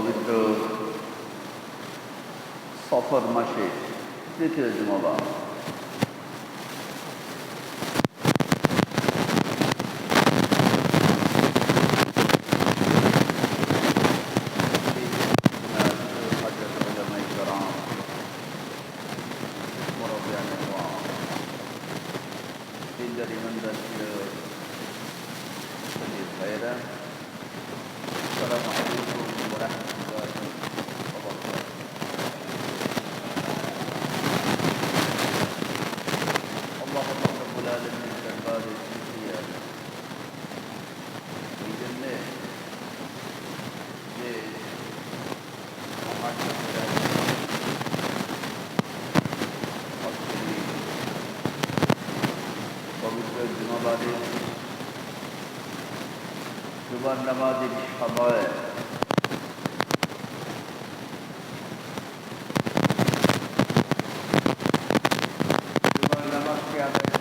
পবিত্র সফর মাসে তৃতীয় জুমাবার السلام عليكم ورحمة الله وبركاته. الله رب العالمين دربار شكریا এই জন্য যে আমার পবিত্র জুমাবারের জুমার নামাজের সময় জুমার নামাজকে আদায়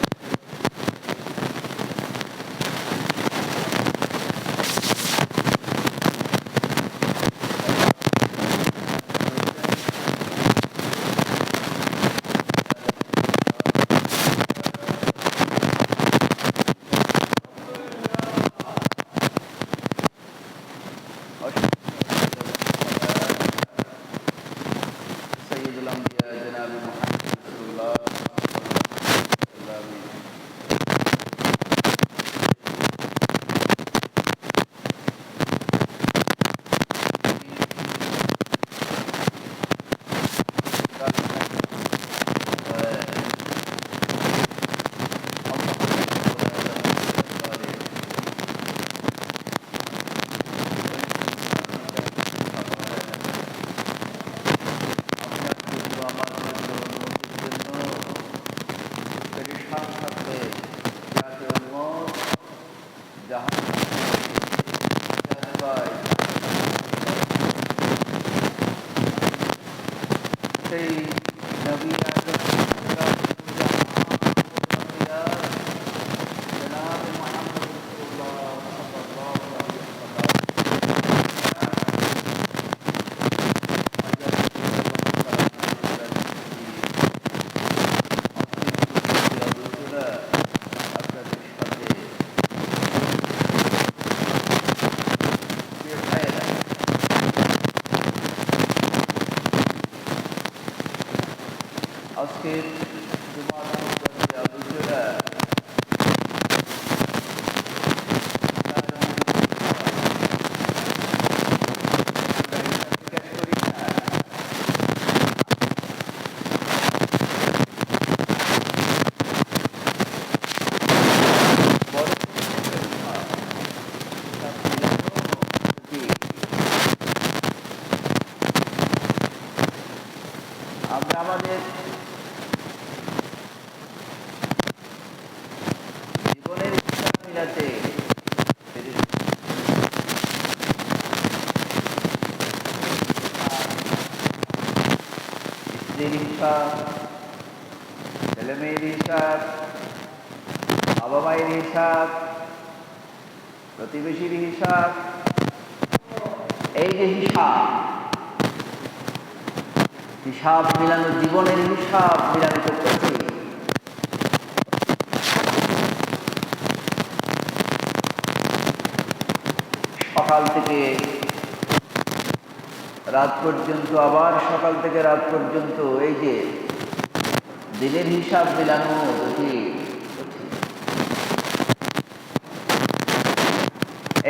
সেই নবী আজকের জুমার আলোচনা আমরা আমাদের জীবনের হিসাব মিলাতে স্ত্রীর হিসাব, ছেলেমেয়ের হিসাব, বাবা মায়ের হিসাব, প্রতিবেশীর হিসাব, এই যে হিসাব মিলানো, জীবনের হিসাব মিলানো করতেছি। সকাল থেকে রাত পর্যন্ত, আবার সকাল থেকে রাত পর্যন্ত, এই যে দিনের হিসাব মিলানো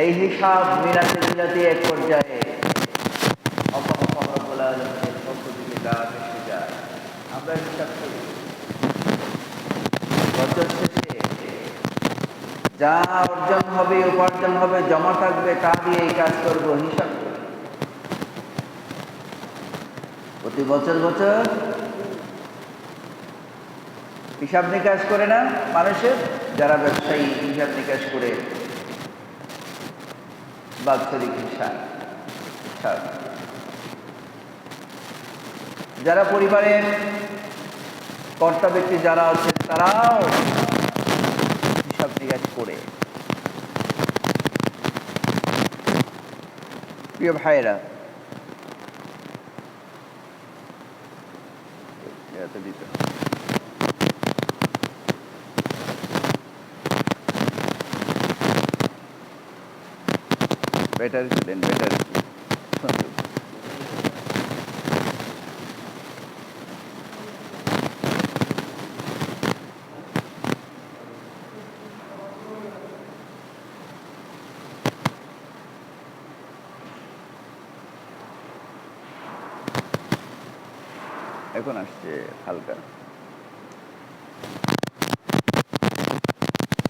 এই হিসাব মিলাতে মিলাতে এক পর্যায়ে পক্ষ থেকে গান এসে যায়। আমরা হিসাব করি বছর শেষে যা অর্জন হবে, উপার্জন হবে, জমা থাকবে, তা দিয়ে এই কাজ করবো, হিসাব করি। প্রতি বছর হিসাব নিকাশ করে না মানুষের, যারা ব্যবসায়ী হিসাব নিকাশ করে বাৎসরিক হিসাব, যারা পরিবারের কর্তা ব্যক্তি যারা আছেন তারাও হিসাব নিকাশ করে। প্রিয় ভাইয়েরা, ইয়াতে দিতে ব্যাটারি দেন, ব্যাটারি এখন আসছে হালকা।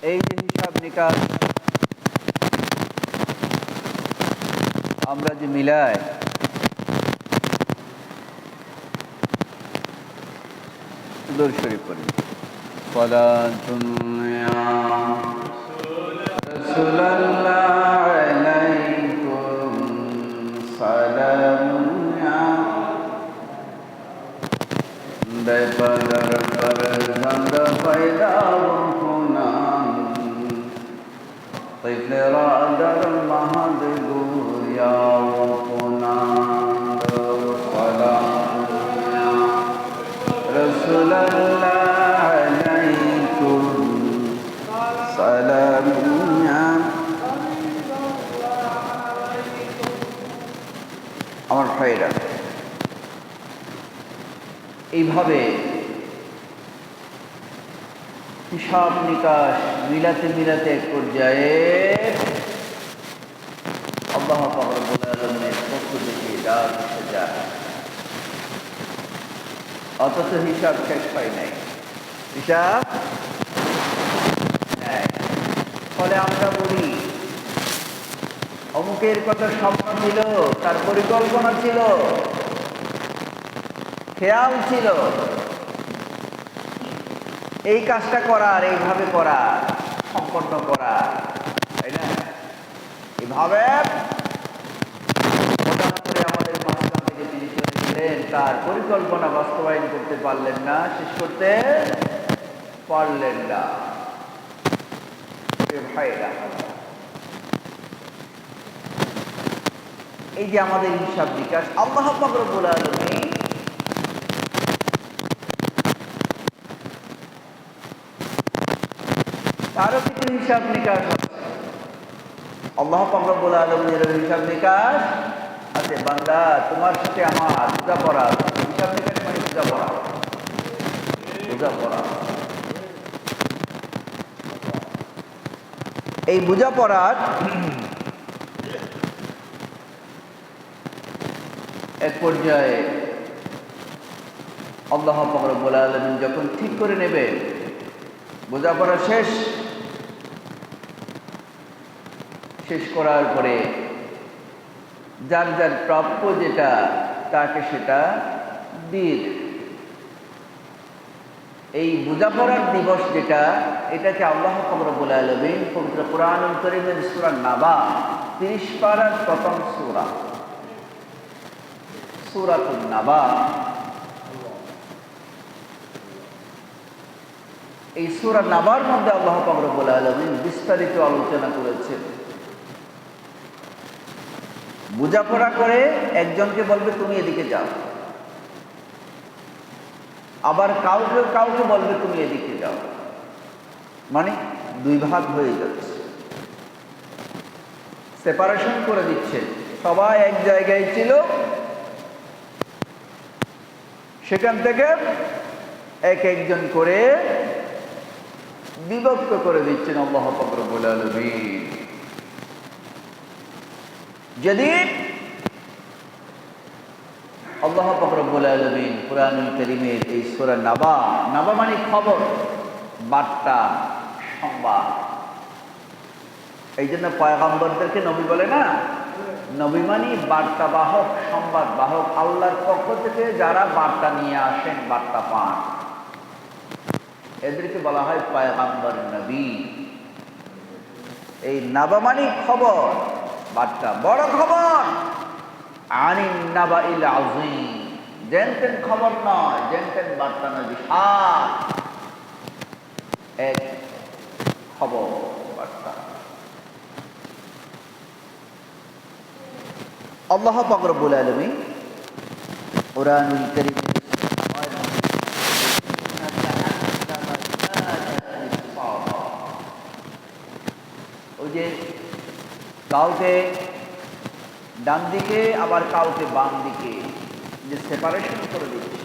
এই যে হিসাব নিকাশ আমরা যে মিলাই, দুরূদ শরীফ পড়ি। সালাতুন ইয়া রাসূলুল্লাহ আলাইকুম সালামুন ইয়া বেপরর ফরজন্দ পয়দা কুনাম তিফরা দর মাহদ গুয়া কুনাম সালাতুন ইয়া রাসূলুল্লাহ আলাইকুম সালামুন ইয়া। আমার ভাইরা, এইভাবে হিসাব নিকাশ মিলাতে মিলাতে এক পর্যায়ে আল্লাহ পাক রব্বুল আলামিনের পক্ষ থেকে ডাক এসে যায়, অথচ হিসাব শেষ হয় নাই, হিসাব নাই। ফলে আমরা বলি অমুকের কথা স্বপ্ন ছিল, তার পরিকল্পনা ছিল, খেয়াল ছিল এই কাজটা করার, এইভাবে করার, সম্পন্ন করার, তাই না? এইভাবে হঠাৎ করে আমাদের মাঝখান থেকে তিনি চলে গেলেন, তার পরিকল্পনা বাস্তবায়ন করতে পারলেন না, শেষ করতে পারলেন না। ভাইরা, এই যে আমাদের হিসাব নিকাশ আল্লাহ পাক রব্বুল আলামিন তারও কিছু হিসাব নিকাশ আছে। আল্লাহ পাক রব্বুল আলামিনের হিসাব নিকাশ আছে। বান্দা, তোমার সাথে আমার বোঝাপড়া, হিসাব নিকাশ মানে বোঝাপড়া, বোঝাপড়া। এই বোঝাপড়ার এক পর্যায়ে আল্লাহ পাক রব্বুল আলামিন যখন ঠিক করে নেবে বোঝাপড়া শেষ, শেষ করার পরে যার যার প্রাপ্য যেটা তাকে সেটা দিয়ে দেবে। এই বোঝাপড়ার দিবস যেটা, এটাকে আল্লাহ পাক রব্বুল আলামিন পবিত্র কুরআনুল কারীমের সূরা নাবা 30 পারার প্রথম সূরা, সূরাতুন নাবা, এই সূরা নাবার মধ্যে আল্লাহ পাক রব্বুল আলামিন বিস্তারিত আলোচনা করেছেন। বোঝাপড়া করে একজনকে বলবে তুমি এদিকে যাও, আবার কাউকে কাউকে বলবে তুমি এদিকে যাও, মানে দুই ভাগ হয়ে যাচ্ছে, সেপারেশন করে দিচ্ছে। সবাই এক জায়গায় ছিল, সেখান থেকে এক একজন করে বিভক্ত করে দিচ্ছেন আল্লাহ পাক রব্বুল আলামিন। যেদিন আল্লাহ পাক রব্বুল আলামিন কুরআনুল কারীমের এই সূরা নাবা, নাবা মানে খবর, বার্তা, সংবাদ। এই জন্য পয়গম্বরদেরকে নবী বলে না, নবী মানে বার্তা বাহক, সংবাদ বাহক। আল্লাহর পক্ষ থেকে যারা বার্তা নিয়ে আসেন, বার্তা পান, এদেরকে বলা হয় পয়গম্বর, নবী। এই নাবা মানে খবর, বার্তা, বড় খবর। আনিন নাবাইল আযীম, জেনতেন খবর নয়, জেনতেন বার্তা নয়, বিশাল এক খবর, বার্তা। আল্লাহ পাক রব্বুল আলামিন কুরআনুল কারীম কাউকে ডান দিকে আবার কাউকে বাম দিকে, যে সেপারেশন করে দিচ্ছে।